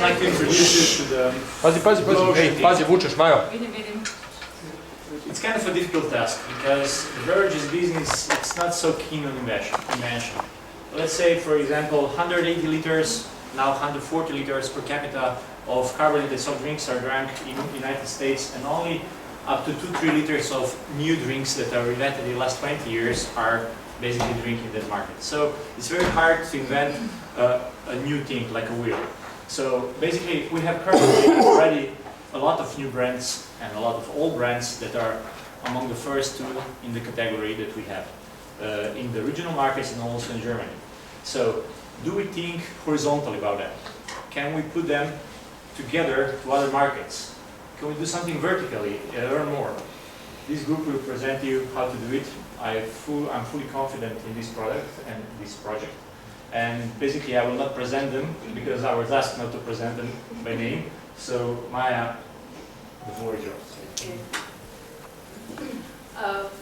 like to introduce you to the... Pazi, ej, pazi, vučeš, Majo. Vidim. It's kind of a difficult task because the beverages business it's not so keen on invention. Let's say, for example, 180 liters, now 140 liters per capita of carbonated soft drinks are drunk in the United States, and only up to 2-3 liters of new drinks that are invented in the last 20 years are basically drinking that market. So it's very hard to invent a new thing like a wheel. So basically we have currently already a lot of new brands and a lot of old brands that are among the first two in the category that we have in the regional markets and also in Germany. So do we think horizontally about that? Can we put them together to other markets? Can we do something vertically, learn more? This group will present you how to do it. I'm fully confident in this product and this project. And basically I will not present them because I was asked not to present them by name. So Maya, the floor is yours. Okay.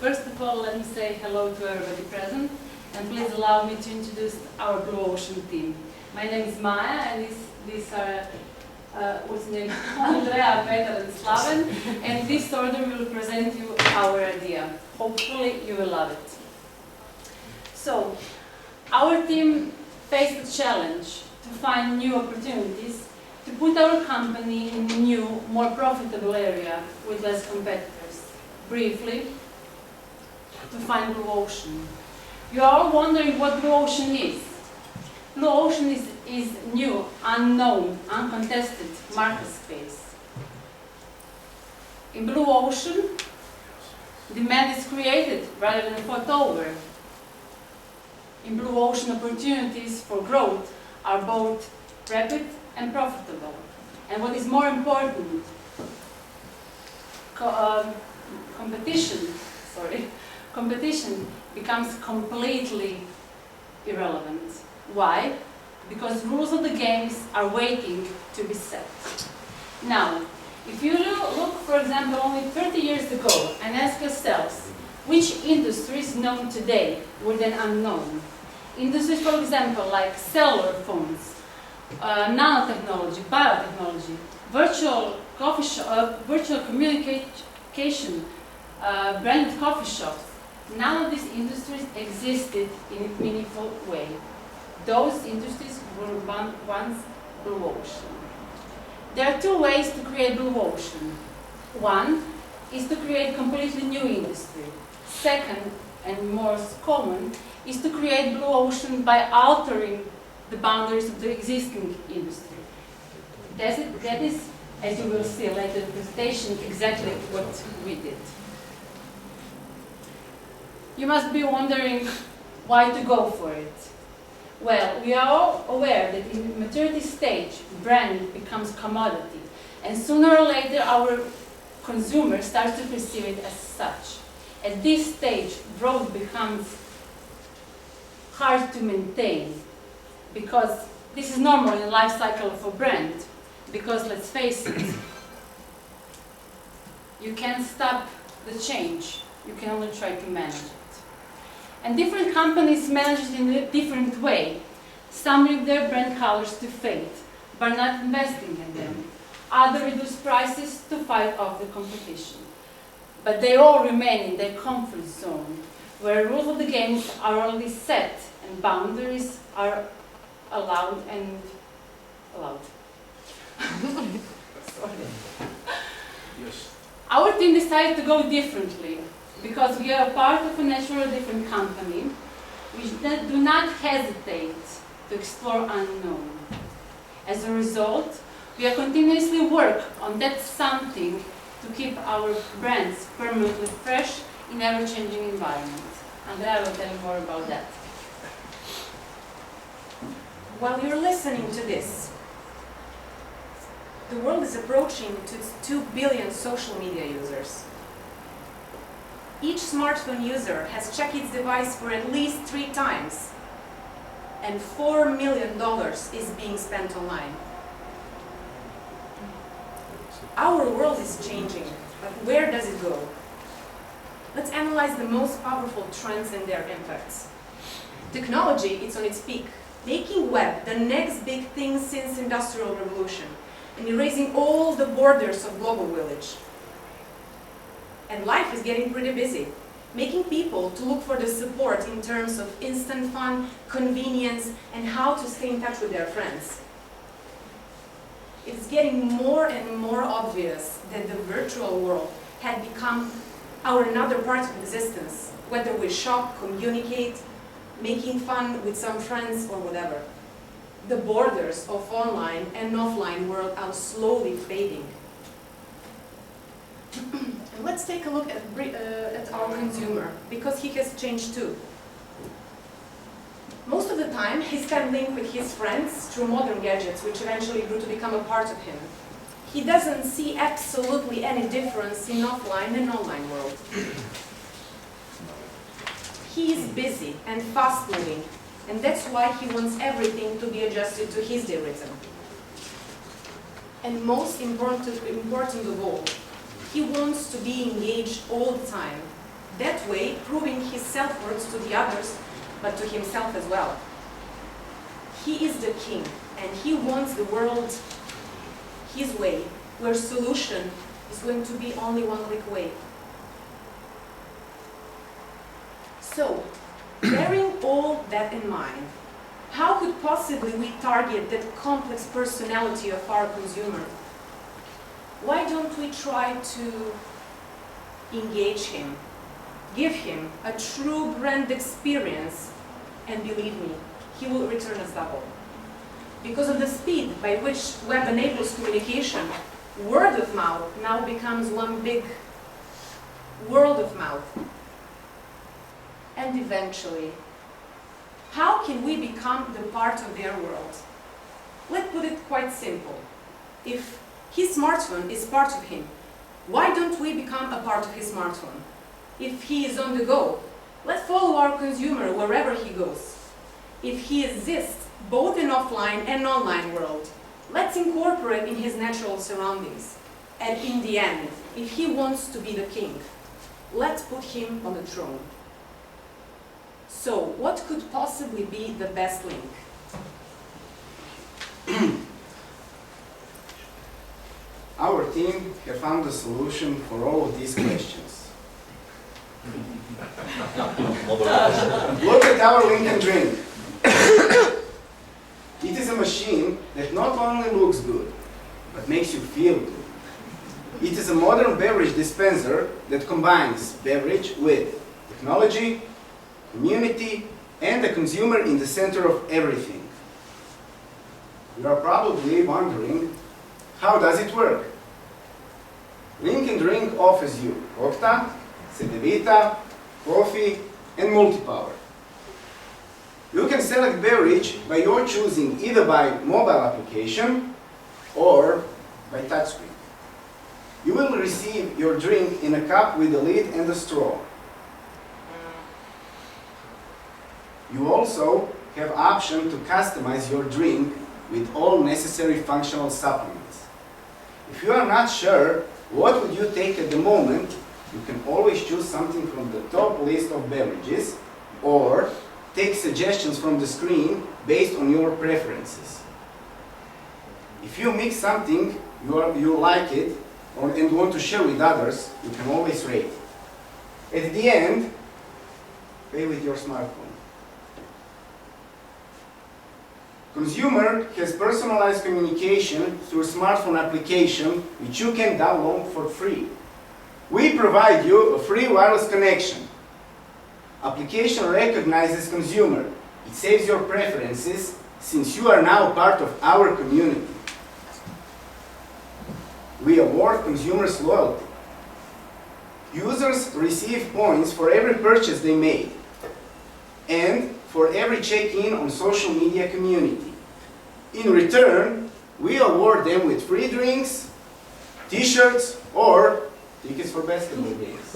First of all, let me say hello to everybody present, and please allow me to introduce our Blue Ocean team. My name is Maya, and these are what's the name? Andrea, Petar, and Slaven. And in this order, we will present you our idea. Hopefully, you will love it. So, our team faced a challenge to find new opportunities to put our company in a new, more profitable area with less competitors. Briefly, to find Blue Ocean. You are all wondering what Blue Ocean is. Blue Ocean is new, unknown, uncontested market space. In Blue Ocean, demand is created rather than fought over. In Blue Ocean, opportunities for growth are both rapid and profitable. And what is more important, competition becomes completely irrelevant. Why? Because rules of the games are waiting to be set. Now, if you look, for example, only 30 years ago and ask yourselves, which industries known today were then unknown? Industries, for example, like cellular phones, nanotechnology, biotechnology, virtual communication, branded coffee shops. None of these industries existed in a meaningful way. Those industries were once Blue Ocean. There are two ways to create Blue Ocean. One is to create completely new industry. Second, and most common, is to create Blue Ocean by altering the boundaries of the existing industry. That is, as you will see later in the presentation, exactly what we did. You must be wondering why to go for it. Well, we are all aware that in the maturity stage, brand becomes commodity, and sooner or later our consumer starts to perceive it as such. At this stage, growth becomes hard to maintain, because this is normal in the life cycle of a brand, because let's face it, you can't stop the change, you can only try to manage it. And different companies manage it in a different way. Some leave their brand colors to fade, by not investing in them. Others reduce prices to fight off the competition. But they all remain in their comfort zone, where rules of the games are already set and boundaries are allowed. Sorry. Yes. Our team decided to go differently because we are part of a naturally different company. We do not hesitate to explore unknown. As a result, we are continuously work on that something to keep our brands permanently fresh in ever-changing environments. Andrea will tell you more about that. While you're listening to this, the world is approaching to 2 billion social media users. Each smartphone user has checked its device for at least 3 times, and $4 million is being spent online. Our world is changing, but where does it go? Let's analyze the most powerful trends and their impacts. Technology is on its peak. making web the next big thing since Industrial Revolution, and erasing all the borders of global village. And life is getting pretty busy, making people to look for the support in terms of instant fun, convenience, and how to stay in touch with their friends. It's getting more and more obvious that the virtual world had become our another part of existence, whether we shop, communicate, making fun with some friends or whatever. The borders of online and offline world are slowly fading. And let's take a look at our consumer, because he has changed too. Most of the time, he's got linked with his friends through modern gadgets, which eventually grew to become a part of him. He doesn't see absolutely any difference in offline and online world. He is busy and fast-moving, and that's why he wants everything to be adjusted to his day rhythm. And most important of all, he wants to be engaged all the time. That way, proving his self-worth to the others, but to himself as well. He is the king, and he wants the world his way, where solution is going to be only one click away. So, bearing all that in mind, how could possibly we target that complex personality of our consumer? Why don't we try to engage him, give him a true brand experience, and believe me, he will return as double. Because of the speed by which web enables communication, word of mouth now becomes one big world of mouth. And eventually, how can we become the part of their world? Let's put it quite simple. If his smartphone is part of him, why don't we become a part of his smartphone? If he is on the go, let's follow our consumer wherever he goes. If he exists both in offline and online world, let's incorporate in his natural surroundings. And in the end, if he wants to be the king, let's put him on the throne. So, what could possibly be the best link? Our team have found a solution for all of these questions. Look at our Link and Drink. It is a machine that not only looks good, but makes you feel good. It is a modern beverage dispenser that combines beverage with technology, community, and the consumer in the center of everything. You are probably wondering, how does it work? Link and Drink offers you Octa, Cedevita, coffee, and multi-power. You can select beverage by your choosing, either by mobile application or by touchscreen. You will receive your drink in a cup with a lid and a straw. You also have option to customize your drink with all necessary functional supplements. If you are not sure what would you take at the moment, you can always choose something from the top list of beverages or take suggestions from the screen based on your preferences. If you mix something, you like it and want to share with others, you can always rate. At the end, pay with your smartphone. Consumer has personalized communication through smartphone application which you can download for free. We provide you a free wireless connection. Application recognizes consumer. It saves your preferences since you are now part of our community. We award consumers loyalty. Users receive points for every purchase they made and for every check-in on social media community. In return, we award them with free drinks, t-shirts, or tickets for basketball games.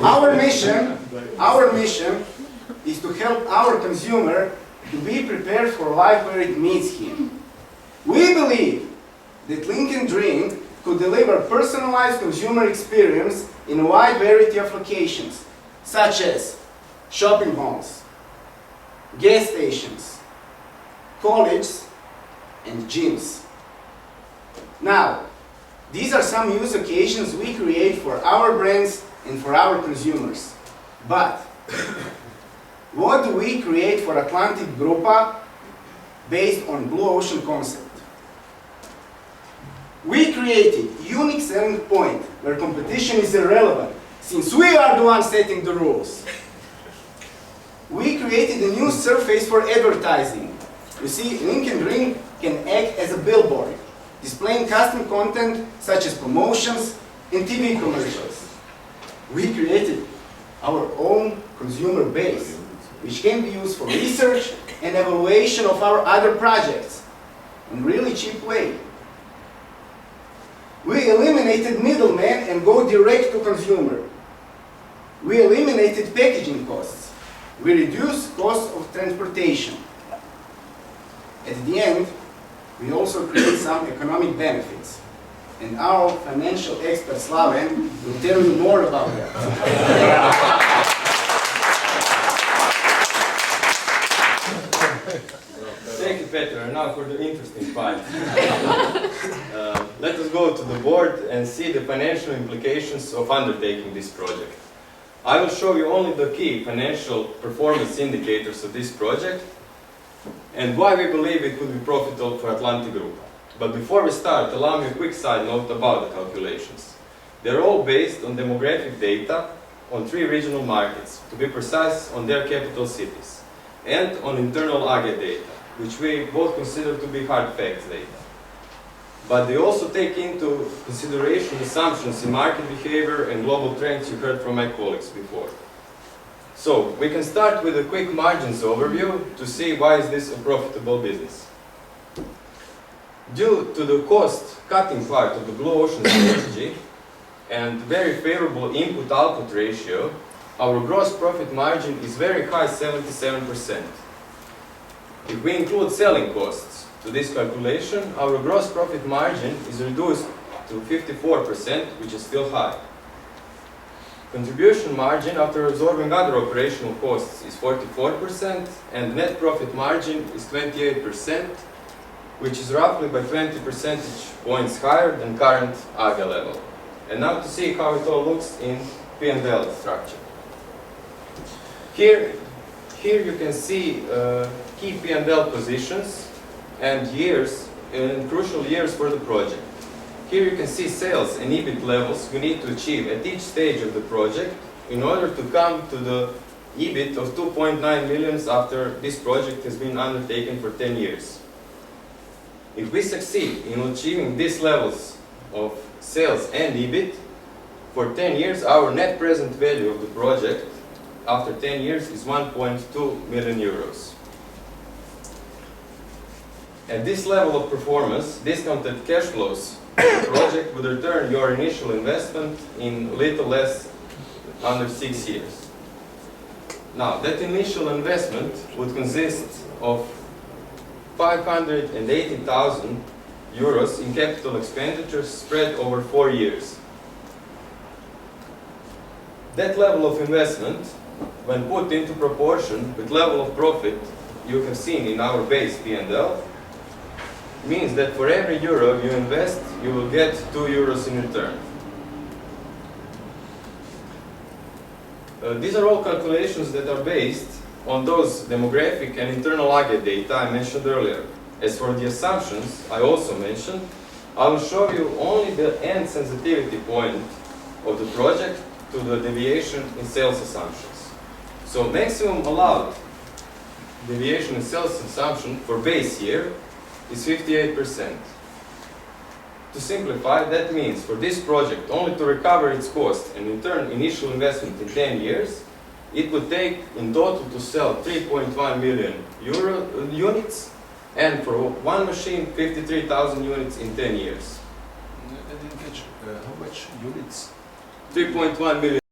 Our mission is to help our consumer to be prepared for life where it meets him. We believe that Link and Drink could deliver personalized consumer experience in a wide variety of locations, such as shopping malls, gas stations, colleges, and gyms. Now, these are some use occasions we create for our brands and for our consumers. But what do we create for Atlantic Grupa based on Blue Ocean concept? We created unique selling point where competition is irrelevant, since we are the ones setting the rules. We created a new surface for advertising. You see, Link and Ring can act as a billboard, displaying custom content such as promotions and TV commercials. We created our own consumer base, which can be used for research and evaluation of our other projects in a really cheap way. We eliminated middlemen and go direct to consumer. We eliminated packaging costs. We reduced cost of transportation. At the end, we also create some economic benefits. And our financial expert Slaven will tell you more about that. Thank you, Peter. And now for the interesting part. Let us go to the board and see the financial implications of undertaking this project. I will show you only the key financial performance indicators of this project and why we believe it could be profitable for Atlantic Grupa. But before we start, allow me a quick side note about the calculations. They're all based on demographic data on 3 regional markets, to be precise, on their capital cities, and on internal AGE data, which we both consider to be hard facts data. But they also take into consideration assumptions in market behavior and global trends you heard from my colleagues before. So, we can start with a quick margins overview to see why is this a profitable business. Due to the cost-cutting part of the Blue Ocean strategy and very favorable input-output ratio, our gross profit margin is very high, 77%. If we include selling costs to this calculation, our gross profit margin is reduced to 54%, which is still high. Contribution margin after absorbing other operational costs is 44%, and net profit margin is 28%, which is roughly by 20 percentage points higher than current AGE level. And now to see how it all looks in P&L structure. Here you can see key P&L positions and years, and crucial years for the project. Here you can see sales and EBIT levels we need to achieve at each stage of the project in order to come to the EBIT of 2.9 million after this project has been undertaken for 10 years. If we succeed in achieving these levels of sales and EBIT for 10 years, our net present value of the project after 10 years is 1.2 million euros. At this level of performance, discounted cash flows of the project would return your initial investment in little less under 6 years. Now, that initial investment would consist of 580,000 euros in capital expenditures spread over 4 years. That level of investment, when put into proportion with level of profit you have seen in our base P&L, means that for every euro you invest, you will get 2 euros in return. These are all calculations that are based on those demographic and internal AGE data I mentioned earlier. As for the assumptions I also mentioned, I will show you only the end sensitivity point of the project to the deviation in sales assumptions. So maximum allowed deviation in sales assumption for base year is 58%. To simplify, that means for this project only to recover its cost and return initial investment in 10 years, it would take in total to sell 3.1 million units, and for one machine 53,000 units in 10 years. I didn't catch how much units? 3.1 million